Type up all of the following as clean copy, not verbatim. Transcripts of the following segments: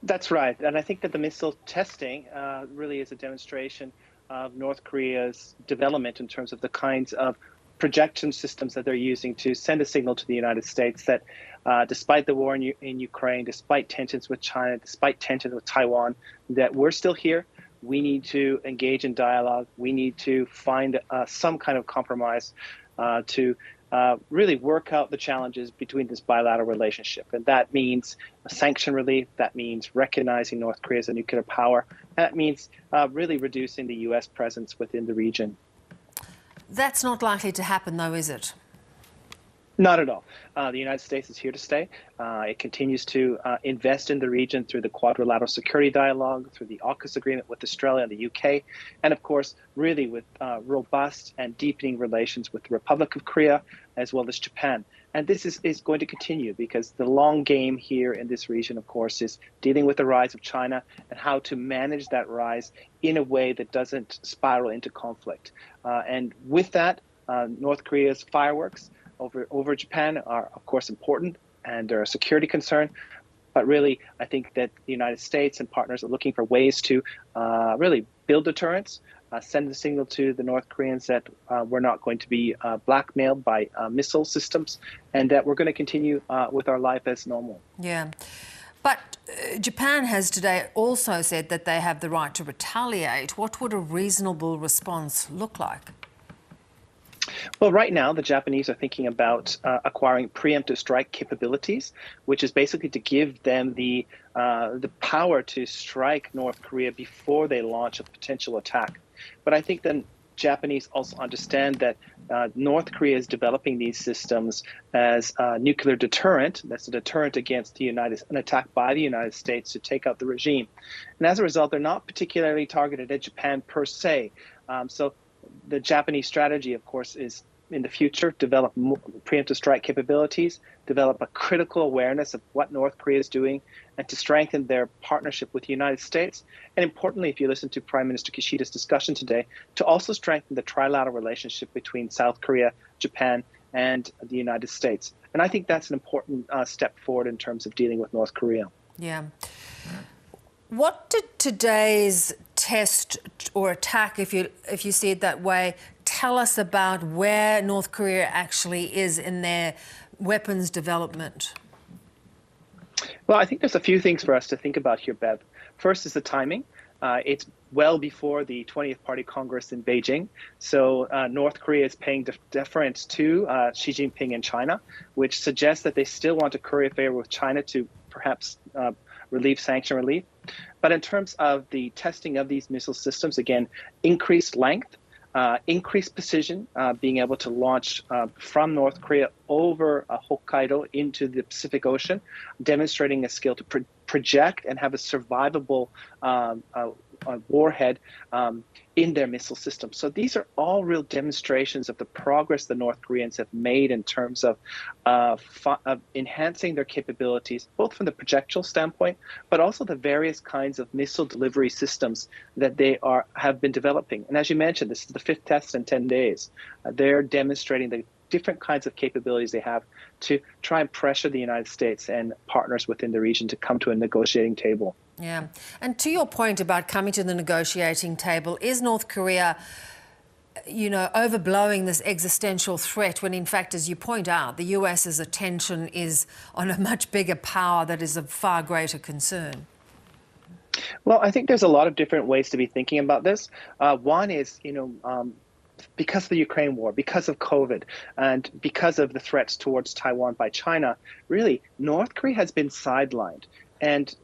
That's right. And I think that the missile testing really is a demonstration of North Korea's development in terms of the kinds of projection systems that they're using to send a signal to the United States that despite the war in Ukraine, despite tensions with China, despite tensions with Taiwan, that we're still here. We need to engage in dialogue. We need to find some kind of compromise to really work out the challenges between this bilateral relationship. And that means sanction relief, that means recognizing North Korea as a nuclear power, and that means really reducing the US presence within the region. That's not likely to happen though, is it? Not at all. The United States is here to stay. It continues to invest in the region through the quadrilateral security dialogue, through the AUKUS agreement with Australia and the UK, and of course, really with robust and deepening relations with the Republic of Korea, as well as Japan. And this is going to continue because the long game here in this region, of course, is dealing with the rise of China and how to manage that rise in a way that doesn't spiral into conflict. And with that, North Korea's fireworks over Japan are, of course, important, and they're a security concern. But really, I think that the United States and partners are looking for ways to really build deterrence, send the signal to the North Koreans that we're not going to be blackmailed by missile systems, and that we're going to continue with our life as normal. Yeah. But Japan has today also said that they have the right to retaliate. What would a reasonable response look like? Well, right now, the Japanese are thinking about acquiring preemptive strike capabilities, which is basically to give them the power to strike North Korea before they launch a potential attack. But I think the Japanese also understand that North Korea is developing these systems as a nuclear deterrent. That's a deterrent against an attack by the United States to take out the regime. And as a result, they're not particularly targeted at Japan per se. So the Japanese strategy, of course, is in the future, develop preemptive strike capabilities, develop a critical awareness of what North Korea is doing, and to strengthen their partnership with the United States. And importantly, if you listen to Prime Minister Kishida's discussion today, to also strengthen the trilateral relationship between South Korea, Japan, and the United States. And I think that's an important step forward in terms of dealing with North Korea. Yeah. What did today's test or attack, if you see it that way, tell us about where North Korea actually is in their weapons development? Well, I think there's a few things for us to think about here, Bev. First is the timing. It's well before the 20th Party Congress in Beijing. So North Korea is paying deference to Xi Jinping in China, which suggests that they still want to curry favor with China to perhaps sanction relief. But in terms of the testing of these missile systems, again, increased length, increased precision, being able to launch from North Korea over Hokkaido into the Pacific Ocean, demonstrating a skill to project and have a survivable warhead in their missile system. So these are all real demonstrations of the progress the North Koreans have made in terms of enhancing their capabilities, both from the projectile standpoint, but also the various kinds of missile delivery systems that they have been developing. And as you mentioned, this is the fifth test in 10 days. They're demonstrating the different kinds of capabilities they have to try and pressure the United States and partners within the region to come to a negotiating table. Yeah. And to your point about coming to the negotiating table, is North Korea, overblowing this existential threat when, in fact, as you point out, the US's attention is on a much bigger power that is of far greater concern? Well, I think there's a lot of different ways to be thinking about this. One is, because of the Ukraine war, because of COVID, and because of the threats towards Taiwan by China, really, North Korea has been sidelined. And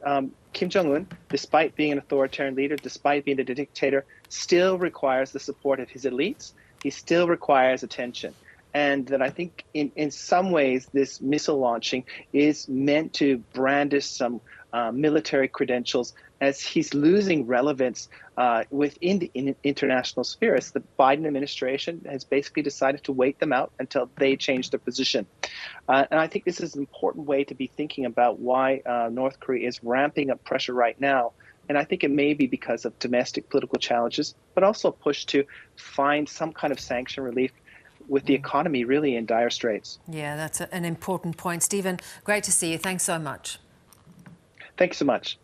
Kim Jong-un, despite being an authoritarian leader, despite being a dictator, still requires the support of his elites. He still requires attention. And that I think in some ways, this missile launching is meant to brandish some military credentials as he's losing relevance within the international sphere. As the Biden administration has basically decided to wait them out until they change their position. And I think this is an important way to be thinking about why North Korea is ramping up pressure right now. And I think it may be because of domestic political challenges, but also a push to find some kind of sanction relief with the economy really in dire straits. Yeah, that's an important point. Stephen, great to see you. Thanks so much. Thanks so much.